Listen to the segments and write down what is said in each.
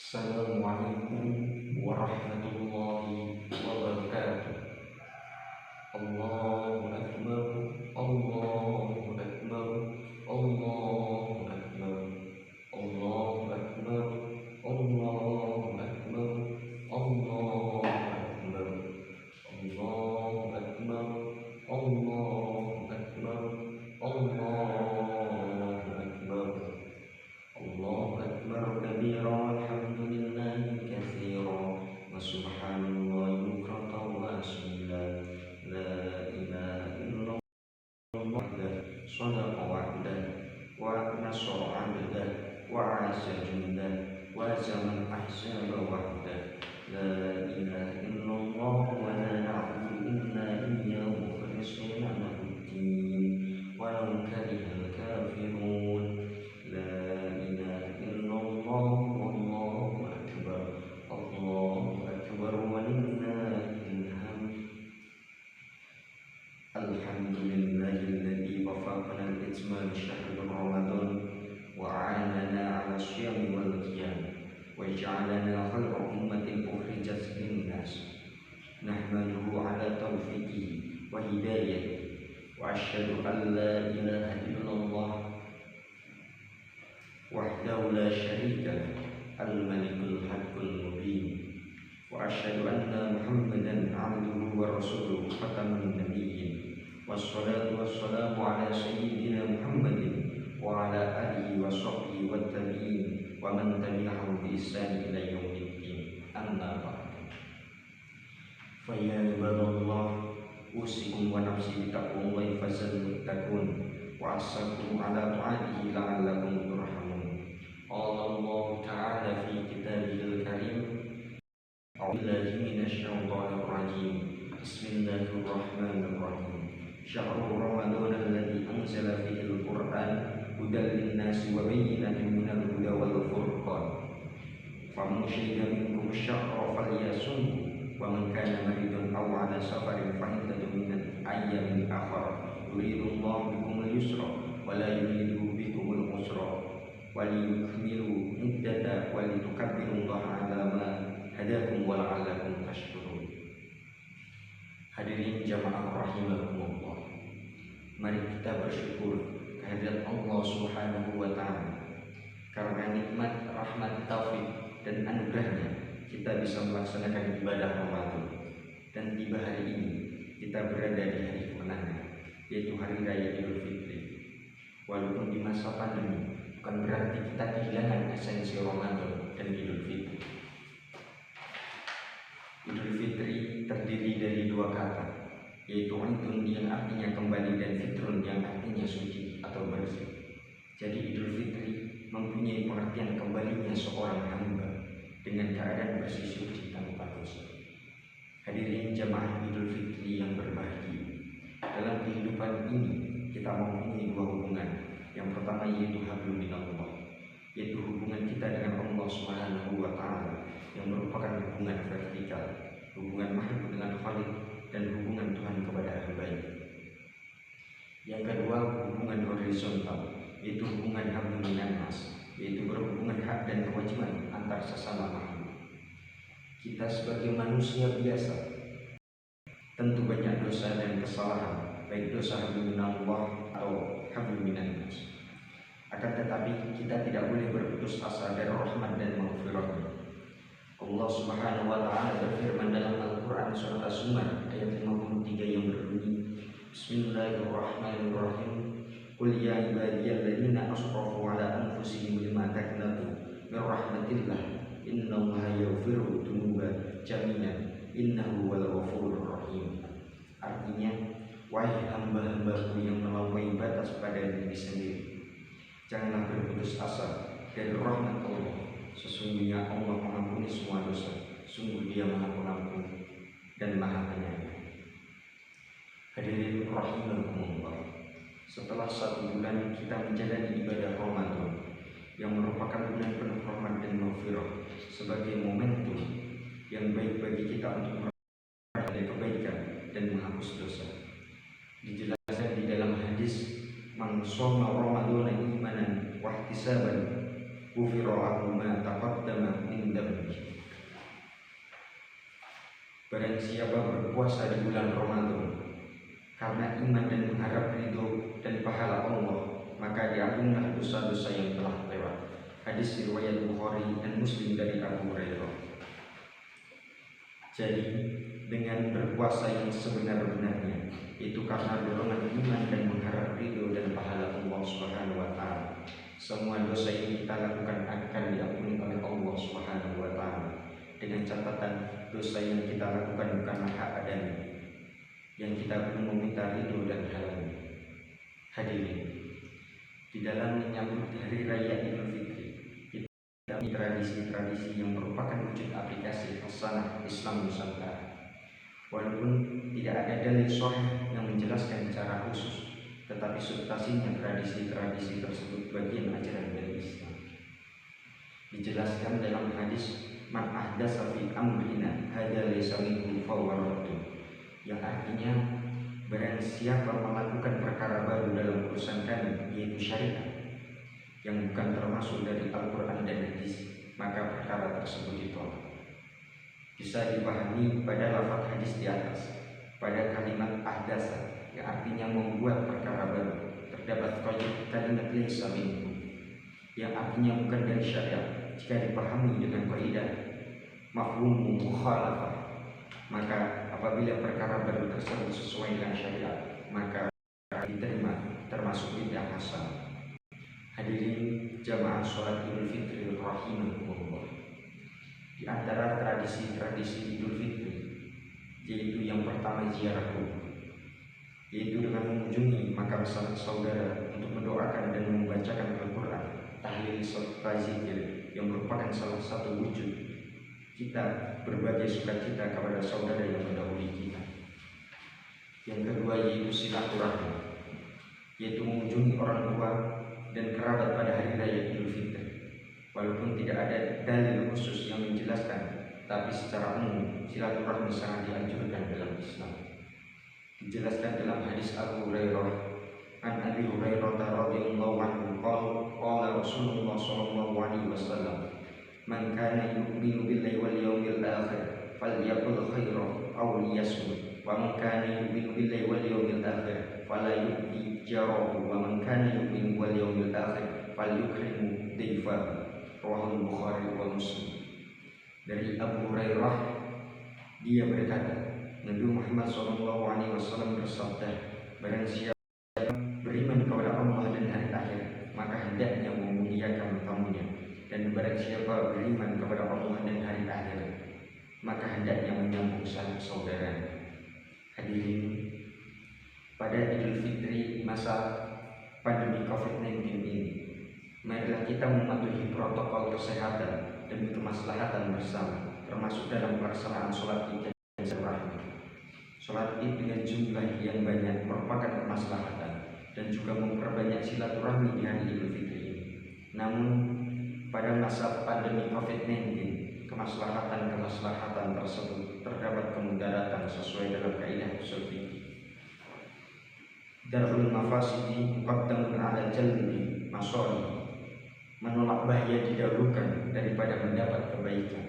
Assalamualaikum warahmatullahi wabarakatuh. Allahu Akbar, Allahu Akbar, Allahu Akbar, Allahu Akbar, Allahu Akbar, Allahu Akbar, Allahu Akbar, Allahu Akbar, Allahu Akbar, Allahu Akbar kabira. Subhanallah bukratan wa asila. La ilaha illallah wahdah shadaqa wa'dah wa nasara 'abdah wa 'azza jundah wa zaman ahsaba wahdah. La ilaha illallah wa la na'budu illa iyyahu mukhlisina lahu-d-din walau karihal kafirun. La ilaha illallah wallahu akbar. Allahu akbar walillahil hamd. Alhamdulillahilladzi wafaqana al-itmam syahr Ramadan wa 'aanana 'ala syiyam wal qiyam wa ja'alana khayra ummatin ukhrijat lin-nas. Nahmaduhu 'ala tawfiqihi wa hidayatihi wa asyhadu an la ilaha illallah wahdahu la syarika lahu al-malikul haqqul mubin. Wa asyhadu anna Muhammadan 'abduhu wa rasuluhu khatamun nabiyyin. Wassalatu wassalamu ala sayyidina Muhammadin wa ala alihi wa sahbihi wa tabi'in wa man tabi'ahum bi ihsan ila yaumiddin. Amma ba'd. Fa ya ibadallah, usikum wa nafsi bi taqwallahi fasalmuttaqun wa asakum ala ta'atihi la'allakum turhamun. Qala Allah ta'ala fi kitabihil karim. A'udzubillahi minasyaitonir rajim. Bismillahirrahmanirrahim. Syahrul Ramadan alladzi anzala fihil Qur'an hudan lin-nasi wa bayyinatin minal huda wal furqan. Faman syahida minkum syahra falyasum wa man kana maridan aw 'ala safarin fa iddatun min ayyamin ukhra. Yuridullahu bikumul yusra wa la yuridu bikumul usra wa liyukmilu iddata wa litukabbirullaha 'ala ma hadakum wa la'allakum tashkurun. Hadirin jamaah rahimakumullah, mari kita bersyukur kehadirat Allah Subhanahu wa ta'ala. Karena nikmat, rahmat, taufik dan anugerahnya kita bisa melaksanakan ibadah Ramadan. Dan tiba hari ini kita berada di hari kemenangan, yaitu hari raya Idul Fitri. Walaupun di masa pandemi bukan berarti kita kehilangan esensi Ramadan dan Idul Fitri. Idul Fitri terdiri dari dua kata, yaitu idun yang artinya kembali dan fitrun yang artinya suci atau bersih. Jadi Idul Fitri mempunyai pengertian kembalinya seorang hamba dengan keadaan bersih suci tanpa dosa. Hadirin jamaah Idul Fitri yang berbahagia, dalam kehidupan ini kita mempunyai dua hubungan. Yang pertama yaitu hablum minallah, yaitu hubungan kita dengan Allah Subhanahu wa ta'ala, yang merupakan hubungan vertikal, hubungan makhluk dengan Khalik, dan hubungan Tuhan kepada hambanya. Yang kedua hubungan horizontal, yaitu hubungan hablum minannas, yaitu berhubungan hak dan kewajiban antar sesama makhluk. Kita sebagai manusia biasa tentu banyak dosa dan kesalahan, baik dosa hablum minallah atau hablum minannas. Akan tetapi kita tidak boleh berputus asa dari rahmat dan maghfirah-Nya. Allah Subhanahu wa ta'ala berfirman dalam Al-Qur'an surat Az-Zumar ayat 53 yang berbunyi, Bismillahirrahmanirrahim. Qul ya ibadiyalladzina asrafu ala anfusihim lima taqnatu min rahmatillah innallaha yaghfiru dzunuba jami'an innahu wal ghafurur rahim. Artinya, wahai hamba-hambaku yang melampaui batas pada diri sendiri, janganlah berputus asa dari rahmat Allah. Sesungguhnya Allah mengampuni semua dosa. Sungguh Dia Maha Pengampun dan Maha Penyayang. Hadirin rahimakumullah, setelah 1 bulan kita menjalani ibadah Ramadan yang merupakan bulan penuh rahmat dan maghfirah sebagai momentum yang baik bagi kita untuk meraih kebaikan dan menghapus dosa. Dijelaskan di dalam hadis, man shoma ramadhana imanan wa ihtisaban ghufira lahu ma taqaddama min dhanbihi. Barang siapa berpuasa di bulan Ramadan karena iman dan mengharap ridho dan pahala Allah, maka diampunlah dosa-dosa yang telah lewat. Hadis riwayat Bukhari dan Muslim dari Abu Hurairah. Jadi dengan berpuasa yang sebenar-benarnya, itu karena dorongan iman dan mengharap ridho dan pahala Allah Subhanahu wa taala, semua dosa yang kita lakukan akan diampuni oleh Allah Subhanahu wa taala, dengan catatan dosa yang kita lakukan bukanlah hak adanya, yang kita belum meminta ridho dan halal. Hadirin, di dalam menyambut hari raya Idul Fitri, kita punya tradisi-tradisi yang merupakan wujud aplikasi hasanah Islam Nusantara. Walaupun tidak ada dalil sahih yang menjelaskan secara khusus, tetapi substansinya tradisi-tradisi tersebut bagian ajaran dari Islam. Dijelaskan dalam hadis man ahdatsa fi amrina hadza laysa minhu fahuwa raddun, yang artinya barang siapa melakukan perkara baru dalam urusan kami, yaitu syariat, yang bukan termasuk dari Al-Quran dan hadis, maka perkara tersebut ditolak. Bisa dipahami pada lafaz hadis di atas, pada kalimat ahdatsa yang artinya membuat perkara baru, terdapat kalimat laysa minhu yang artinya bukan dari syariat. Jika dipahami dengan kaidah mafhum mukhalafah, maka apabila perkara baru tersebut sesuai dengan syariat, maka diterima termasuk bid'ah hasanah. Hadirin jamaah sholat Idul Fitri rahimahumullah. Di antara tradisi-tradisi Idul Fitri, yaitu yang pertama ziarah kubur, yaitu dengan mengunjungi makam saudara untuk mendoakan dan membacakan Al-Quran, tahlil serta zikir, yang merupakan salah satu wujud kita berbagi sukacita kepada saudara yang mendahului kita. Yang kedua yaitu silaturahmi, yaitu mengunjungi orang tua dan kerabat pada hari raya Idul Fitri. Walaupun tidak ada dalil khusus yang menjelaskan, tapi secara umum silaturahmi sangat dianjurkan dalam Islam. Dijelaskan dalam hadis Abu Hurairah, an Abi Hurairah radhiyallahu anhu qala Rasulullah sallallahu alaihi wasallam, man kana yu'minu billahi wal yawmil akhir falyaqul khairan aw liyasmut, wa man kana yu'minu billahi wal yawmil akhir fala yu'ti jarahu, wa man kana yu'minu wal yawmil akhir falyukrim dayfahu. Rawahul Bukhari wa Muslim. Dari Abu Hurairah, dia berkata, Nabi Muhammad SAW bersabda, barang siapa beriman kepada Allah dan hari akhir, maka hendaknya memuliakan tamunya, dan barang siapa beriman kepada Allah dan hari akhir, maka hendaknya menyambung saling saudara. Hadirin, pada Idul Fitri masa pandemi COVID-19 ini, marilah kita mematuhi protokol kesehatan demi kemaslahatan bersama, termasuk dalam pelaksanaan sholat Id dan silaturahmi. Sholat Id dengan jumlah yang banyak merupakan kemaslahatan dan juga memperbanyak silaturahmi di hari Idul Fitri ini. Namun pada masa pandemi COVID-19, kemaslahatan tersebut terdapat kemudaratan sesuai dalam kaidah usul fikih. Darul mafasidi muqaddamun ala jalbi masolih, menolak bahaya didahulukan daripada mendapat kebaikan.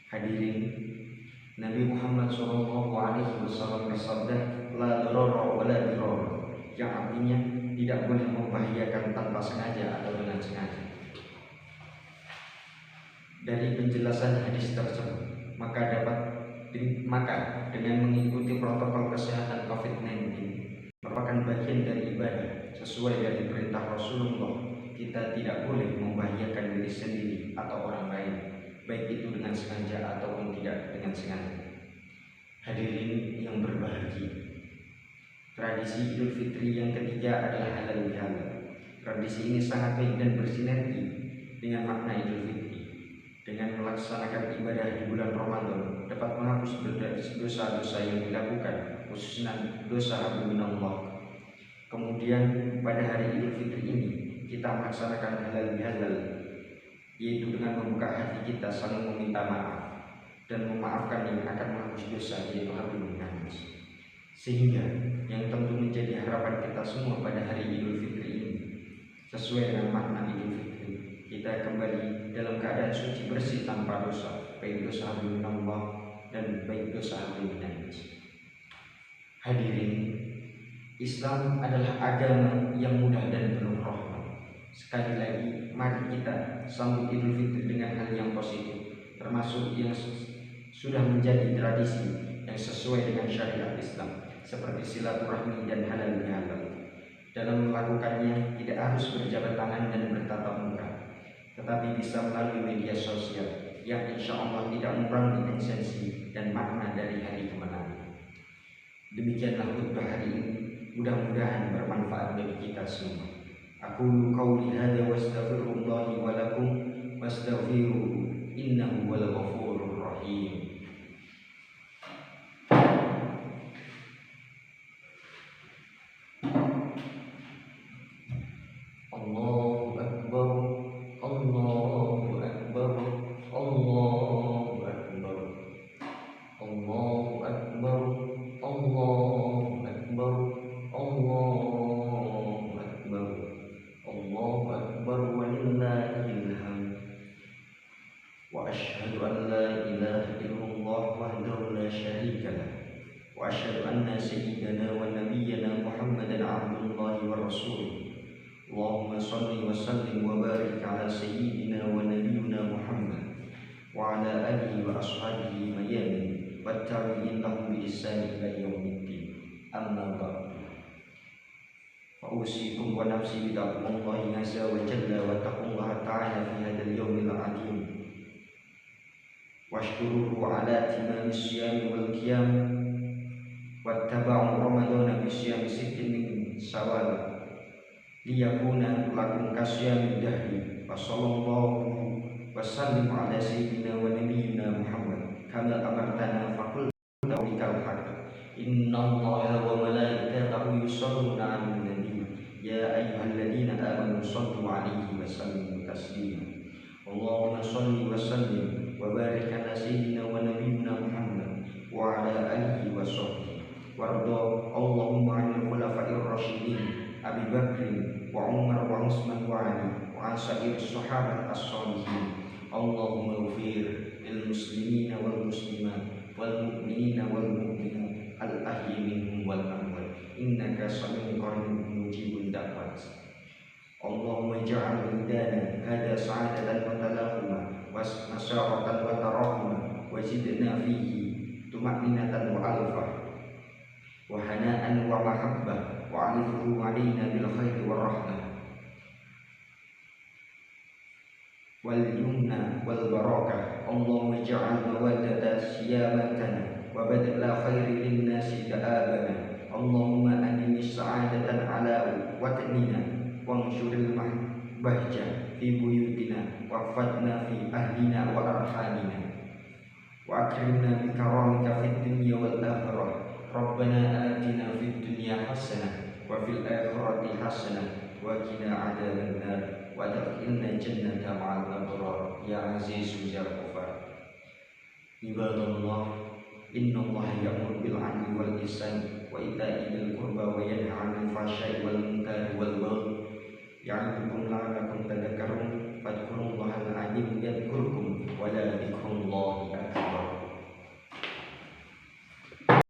Hadirin, Nabi Muhammad SAW bersabda, la darara wa la dirar, yang artinya tidak boleh membahayakan tanpa sengaja atau dengan sengaja. Dari penjelasan hadis tersebut, maka dengan mengikuti protokol kesehatan COVID-19 merupakan bagian dari ibadah sesuai dari perintah Rasulullah. Kita tidak boleh membahayakan diri sendiri atau orang lain, baik itu dengan sengaja ataupun tidak dengan sengaja. Hadirin yang berbahagia, tradisi Idul Fitri yang ketiga adalah halal bihalal. Tradisi ini sangat baik dan bersinergi dengan makna Idul Fitri. Dengan melaksanakan ibadah di bulan Ramadan dapat menghapus dosa-dosa yang dilakukan, khususnya dosa hablum minallah. Kemudian pada hari Idul Fitri ini kita melaksanakan halal bihalal, yaitu dengan membuka hati kita saling meminta maaf dan memaafkan yang akan menghapus dosa, yaitu hablum minallah. Sehingga yang tentu menjadi harapan kita semua pada hari Idul Fitri ini sesuai dengan makna Idul Fitri, kita kembali dalam keadaan suci bersih tanpa dosa, baik dosa minallah dan baik dosa minannas. Hadirin, Islam adalah agama yang mudah dan penuh rahmat. Sekali lagi, mari kita sambut Idul Fitri dengan hal yang positif, termasuk yang sudah menjadi tradisi yang sesuai dengan syariat Islam, seperti silaturahmi dan halal bihalal. Dalam melakukannya tidak harus berjabat tangan dan bertatap muka, tetapi bisa melalui media sosial yang insya Allah tidak mengurangi esensi dan makna dari hari kemenangan. Demikianlah khutbah hari ini, mudah-mudahan bermanfaat bagi kita semua. Aku qauli hadza wastaghfirullahi wa lakum wastaghfiruhu innahu wal ghafurur rahim. Allahu akbar, Allahu akbar, Allahu akbar, Allahu akbar, Allahu akbar, Allahu akbar, Allahu akbar walillahil hamd. Wa asyhadu an la ilaha illallah wahdahu la syarika lah, wa asyhadu anna sayyidana wa nabiyyana Muhammadan abdullahi wa rasuluh. Allahumma salli wa sallim wa barik ala sayyidina wa nabiyyina Muhammad wa ala alihi wa ashabihi mayamin wa tabi'in lahum bi ihsan ila yaumiddin. Amma ba'du. Fa'usikum wa nafsi bitaqwallahi azza wa jalla wa taqullaha ta'ala fi hadzal yawmil 'azim. Washkuruhu ala timami siyami wal qiyam wattaba'u ramadana bi siyami sittin min syawal liyakuna lakum kasyamid dahri. Wa sallallahu wa sallim ala sayyidina wa nabiyyina Muhammad kama amartana faqul tawlikal haq. Innallaha wa malaikatahu yusholluna 'alan nabi ya ayyuhalladzina amanu shallu 'alaihi wa sallimu taslima. Allahumma shalli wa sallim wa barik ala sayyidina wa nabiyyina Muhammad wa ala alihi wa sahbihi warda Allahumma 'anil khulafa'ir rasyidin Abi Bakrin wa Umar wa Utsman wa Ali wa ashabi sahabat as-shalihin. Allahumma ighfir lil muslimina wal muslimat wal mu'minina wal mu'minat al ahyi minhum wal amwat innaka sami'un qaribun mujibud da'wat. Allahumma ij'al hidana hada sa'adatan wa talaquma wa nasyaratan wa tarahuma wa zidna fihi tuma'ninatan wa alfah wa hana'an wa mahabbah wa alifhu alaina bil khairi wa rahmah wal yumna wal barakah. Allahumma ij'al mawaddata siyamatana wa badla khairi lin nasi da'abana. Allahumma adimi sa'adatan ala watnina wa anshuril bahjah fi buyutina wa fadna fi ahlina wa arhamina wa akrimna bi karamika fid dunya wal akhirah. Rabbana atina fid dunya hasanah wa fil akhirati hasanah wa qina adzaban nar wa adkhilna jannata ma'al abrar ya azizu ya ghafar. Ibadallah, innallaha ya'muru bil 'adli wal ihsan wa ita'i dzil qurba wa yanha 'anil fahsya'i wal munkari wal baghi ya'idukum la'allakum tadhakkarun. Fadhkurullahal 'azim yadhkurkum wa la dzikrullahi